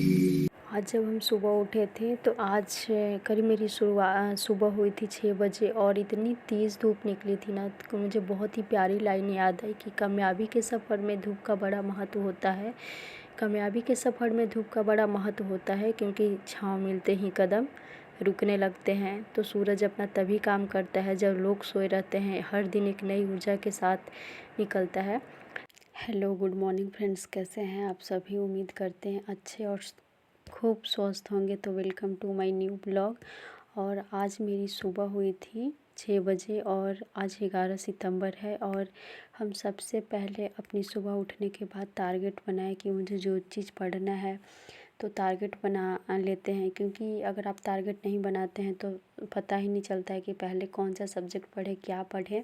आज जब हम सुबह उठे थे तो आज करीब मेरी सुबह हुई थी 6 बजे और इतनी तेज़ धूप निकली थी ना तो मुझे बहुत ही प्यारी लाइन याद आई कि कामयाबी के सफ़र में धूप का बड़ा महत्व होता है। कामयाबी के सफ़र में धूप का बड़ा महत्व होता है क्योंकि छाँव मिलते ही कदम रुकने लगते हैं। तो सूरज अपना तभी काम करता है जब लोग सोए रहते हैं। हर दिन एक नई ऊर्जा के साथ निकलता है। हेलो, गुड मॉर्निंग फ्रेंड्स, कैसे हैं आप सभी? उम्मीद करते हैं अच्छे और खूब स्वस्थ होंगे। तो welcome to my new blog. और आज मेरी सुबह हुई थी 6 बजे और आज 11 सितंबर है। और हम सबसे पहले अपनी सुबह उठने के बाद टारगेट बनाए कि मुझे जो चीज़ पढ़ना है तो टारगेट बना लेते हैं, क्योंकि अगर आप टारगेट नहीं बनाते हैं तो पता ही नहीं चलता है कि पहले कौन सा सब्जेक्ट पढ़े, क्या पढ़े।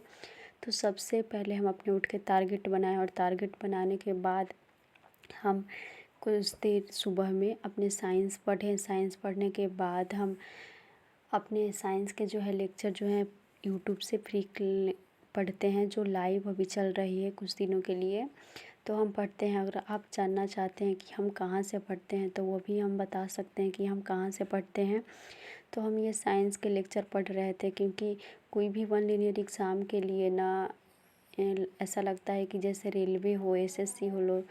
तो सबसे पहले हम अपने उठ के टारगेट बनाए और टारगेट बनाने के बाद हम कुछ देर सुबह में अपने साइंस पढ़े। साइंस पढ़ने के बाद हम अपने साइंस के जो है लेक्चर जो हैं यूट्यूब से फ्री पढ़ते हैं, जो लाइव अभी चल रही है कुछ दिनों के लिए। तो हम पढ़ते हैं। अगर आप जानना चाहते हैं कि हम कहाँ से पढ़ते हैं तो वो भी हम बता सकते हैं कि हम कहाँ से पढ़ते हैं। तो हम ये साइंस के लेक्चर पढ़ रहे थे, क्योंकि कोई भी वन लीनियर एग्ज़ाम के लिए ना ऐसा लगता है कि जैसे रेलवे हो, एसएससी हो लो,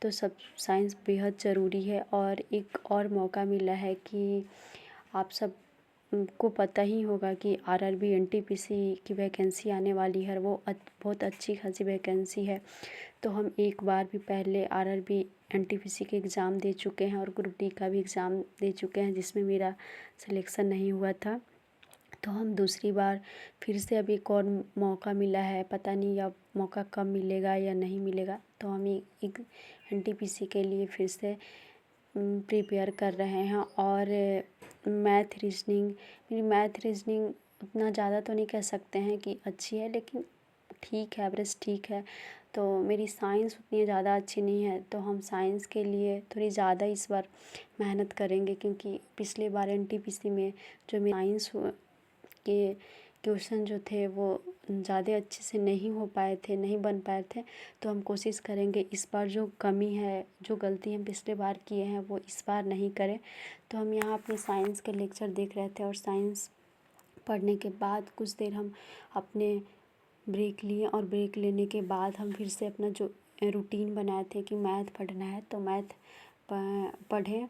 तो सब साइंस बेहद ज़रूरी है। और एक और मौका मिला है कि आप सब को पता ही होगा कि आरआरबी एनटीपीसी की वैकेंसी आने वाली है। वो बहुत अच्छी खासी वैकेंसी है। तो हम एक बार भी पहले आरआरबी एनटीपीसी के एग्ज़ाम दे चुके हैं और ग्रुप डी का भी एग्ज़ाम दे चुके हैं, जिसमें मेरा सिलेक्शन नहीं हुआ था। तो हम दूसरी बार फिर से अब एक और मौका मिला है, पता नहीं अब मौका कब मिलेगा या नहीं मिलेगा। तो हम एक एनटीपीसी के लिए फिर से प्रिपेयर कर रहे हैं। और मेरी मैथ रीजनिंग उतना ज़्यादा तो नहीं कह सकते हैं कि अच्छी है, लेकिन ठीक है, एवरेज ठीक है। तो मेरी साइंस उतनी ज़्यादा अच्छी नहीं है, तो हम साइंस के लिए थोड़ी ज़्यादा इस बार मेहनत करेंगे, क्योंकि पिछले बार एनटीपीसी में जो मेरी साइंस के क्वेश्चन जो थे वो ज़्यादा अच्छे से नहीं हो पाए थे, नहीं बन पाए थे। तो हम कोशिश करेंगे इस बार जो कमी है, जो गलती हम पिछले बार किए हैं वो इस बार नहीं करें। तो हम यहाँ अपने साइंस के लेक्चर देख रहे थे और साइंस पढ़ने के बाद कुछ देर हम अपने ब्रेक लिए और ब्रेक लेने के बाद हम फिर से अपना जो रूटीन बनाए थे कि मैथ पढ़ना है तो मैथ पढ़ें।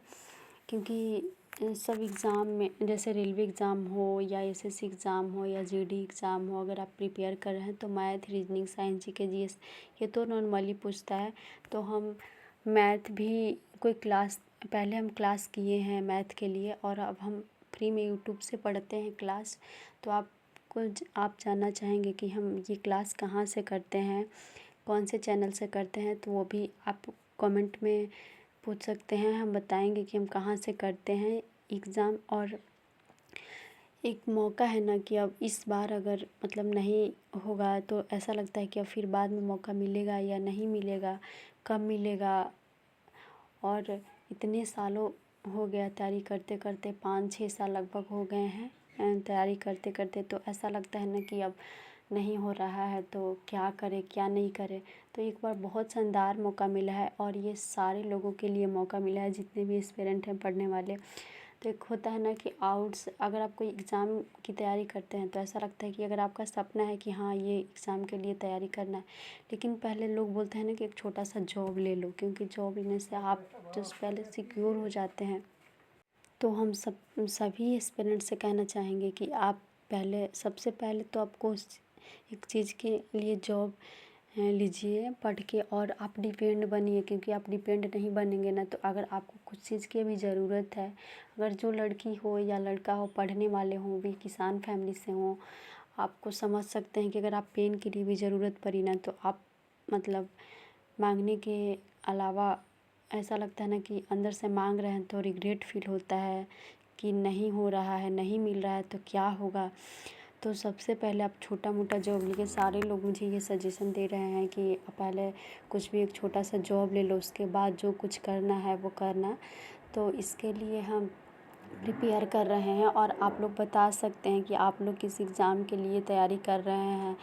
क्योंकि सब एग्ज़ाम में, जैसे रेलवे एग्ज़ाम हो या एसएससी एग्ज़ाम हो या जीडी एग्ज़ाम हो, अगर आप प्रिपेयर कर रहे हैं तो math, reasoning, science, GK, GS ये तो नॉर्मली पूछता है। तो हम मैथ भी कोई क्लास, पहले हम क्लास किए हैं मैथ के लिए और अब हम फ्री में यूट्यूब से पढ़ते हैं क्लास। तो आप जानना चाहेंगे कि हम ये क्लास कहाँ से करते हैं, कौन से चैनल से करते हैं, तो वो भी आप कमेंट में पूछ सकते हैं। हम बताएंगे कि हम कहाँ से करते हैं एग्ज़ाम। और एक मौका है ना कि अब इस बार अगर मतलब नहीं होगा तो ऐसा लगता है कि अब फिर बाद में मौका मिलेगा या नहीं मिलेगा, कब मिलेगा। और इतने सालों हो गया तैयारी करते करते, 5-6 साल लगभग हो गए हैं तैयारी करते करते। तो ऐसा लगता है ना कि अब नहीं हो रहा है तो क्या करें, क्या नहीं करें। तो एक बार बहुत शानदार मौका मिला है और ये सारे लोगों के लिए मौका मिला है जितने भी एस्पिरेंट हैं पढ़ने वाले। तो एक होता है ना कि अगर आप कोई एग्ज़ाम की तैयारी करते हैं तो ऐसा लगता है कि अगर आपका सपना है कि हाँ ये एग्ज़ाम के लिए तैयारी करना है, लेकिन पहले लोग बोलते हैं ना कि एक छोटा सा जॉब ले लो, क्योंकि जॉब लेने से आप जस्ट पहले सिक्योर हो जाते हैं। तो हम सभी एस्पिरेंट से कहना चाहेंगे कि आप पहले, सबसे पहले तो आपको एक चीज़ के लिए जॉब लीजिए पढ़ के और आप डिपेंड बनिए, क्योंकि आप डिपेंड नहीं बनेंगे ना तो अगर आपको कुछ चीज़ की भी ज़रूरत है, अगर जो लड़की हो या लड़का हो पढ़ने वाले हों, भी किसान फैमिली से हों, आपको समझ सकते हैं कि अगर आप पेन के लिए भी ज़रूरत पड़ी ना तो आप मतलब मांगने के अलावा ऐसा लगता है ना कि अंदर से मांग रहे हैं तो रिग्रेट फील होता है कि नहीं हो रहा है, नहीं मिल रहा है तो क्या होगा। तो सबसे पहले आप छोटा मोटा जॉब लीजिए। सारे लोग मुझे ये सजेशन दे रहे हैं कि पहले कुछ भी एक छोटा सा जॉब ले लो, उसके बाद जो कुछ करना है वो करना। तो इसके लिए हम प्रिपेयर कर रहे हैं और आप लोग बता सकते हैं कि आप लोग किस एग्ज़ाम के लिए तैयारी कर रहे हैं,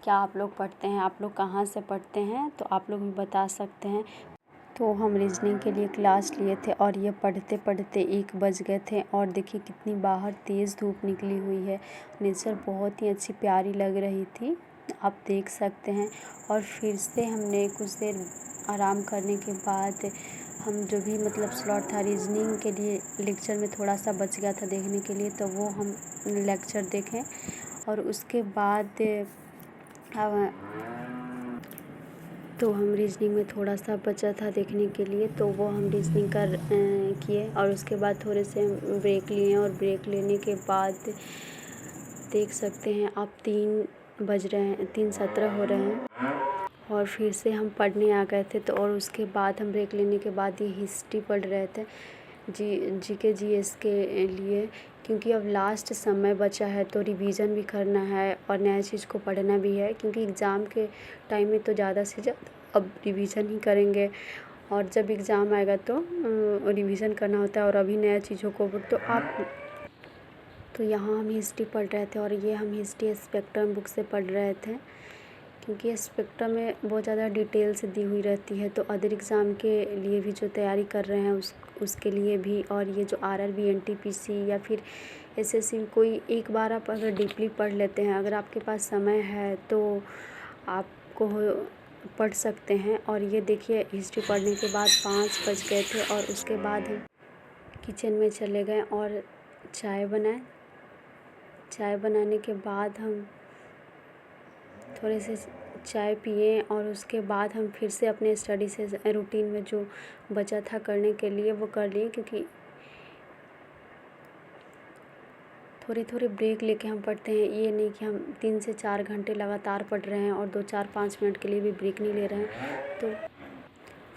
क्या आप लोग पढ़ते हैं, आप लोग कहाँ से पढ़ते हैं, तो आप लोग भी बता सकते हैं। तो हम रीजनिंग के लिए क्लास लिए थे और ये पढ़ते पढ़ते 1 बज गए थे और देखिए कितनी बाहर तेज़ धूप निकली हुई है। नेचर बहुत ही अच्छी प्यारी लग रही थी, आप देख सकते हैं। और फिर से हमने कुछ देर आराम करने के बाद हम जो भी मतलब स्लॉट था रीजनिंग के लिए लेक्चर में थोड़ा सा बच गया था देखने के लिए, तो वो हम लेक्चर देखें। और उसके बाद तो हम रीजनिंग में थोड़ा सा बचा था देखने के लिए, तो वो हम रीजनिंग किए। और उसके बाद थोड़े से हम ब्रेक लिए और ब्रेक लेने के बाद देख सकते हैं आप 3 बज रहे हैं, 3:17 हो रहे हैं। और फिर से हम पढ़ने आ गए थे। तो और उसके बाद हम ब्रेक लेने के बाद ये हिस्ट्री पढ़ रहे थे जीके जीएस के लिए, क्योंकि अब लास्ट समय बचा है तो रिवीजन भी करना है और नया चीज़ को पढ़ना भी है, क्योंकि एग्ज़ाम के टाइम में तो ज़्यादा से ज़्यादा अब रिवीजन ही करेंगे और जब एग्ज़ाम आएगा तो रिवीजन करना होता है। और अभी नया चीज़ों को तो यहाँ हम हिस्ट्री पढ़ रहे थे और ये हम हिस्ट्री स्पेक्ट्रम बुक से पढ़ रहे थे, क्योंकि स्पेक्ट्रम में बहुत ज़्यादा डिटेल से दी हुई रहती है। तो अदर एग्ज़ाम के लिए भी जो तैयारी कर रहे हैं उसके लिए भी, और ये जो आरआरबी एनटीपीसी या फिर एसएससी कोई एक बार आप अगर डीपली पढ़ लेते हैं, अगर आपके पास समय है तो आपको पढ़ सकते हैं। और ये देखिए हिस्ट्री पढ़ने के बाद 5 बज गए थे और उसके बाद हम किचन में चले गए और चाय बनाए। चाय बनाने के बाद हम थोड़े से चाय पिए और उसके बाद हम फिर से अपने स्टडी से रूटीन में जो बचा था करने के लिए वो कर लिए, क्योंकि थोड़े थोड़े ब्रेक लेके हम पढ़ते हैं। ये नहीं कि हम 3 से 4 घंटे लगातार पढ़ रहे हैं और 2, 4, 5 मिनट के लिए भी ब्रेक नहीं ले रहे हैं। तो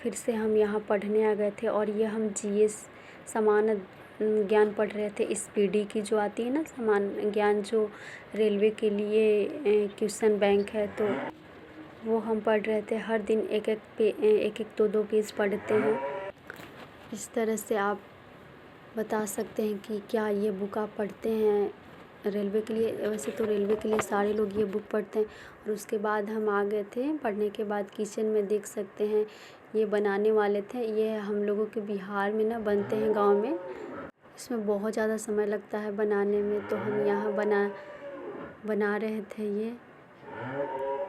फिर से हम यहाँ पढ़ने आ गए थे और ये हम जीएस सामान्य ज्ञान पढ़ रहे थे। स्पीडी की जो आती है ना सामान्य ज्ञान, जो रेलवे के लिए क्वेश्चन बैंक है, तो वो हम पढ़ रहे थे। हर दिन एक एक 2-2 पेज पढ़ते हैं। इस तरह से आप बता सकते हैं कि क्या ये बुक आप पढ़ते हैं रेलवे के लिए। वैसे तो रेलवे के लिए सारे लोग ये बुक पढ़ते हैं। और उसके बाद हम आ गए थे पढ़ने के बाद किचन में, देख सकते हैं ये बनाने वाले थे। ये हम लोगों के बिहार में ना बनते हैं गांव में, इसमें बहुत ज़्यादा समय लगता है बनाने में। तो हम यहाँ बना रहे थे ये,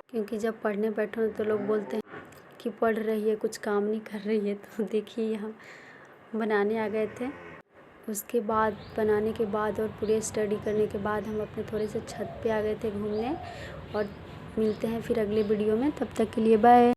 क्योंकि जब पढ़ने बैठो तो लोग बोलते हैं कि पढ़ रही है कुछ काम नहीं कर रही है। तो देखिए यहाँ बनाने आ गए थे। उसके बाद बनाने के बाद और पूरे स्टडी करने के बाद हम अपने थोड़े से छत पे आ गए थे घूमने। और मिलते हैं फिर अगले वीडियो में, तब तक के लिए बाय।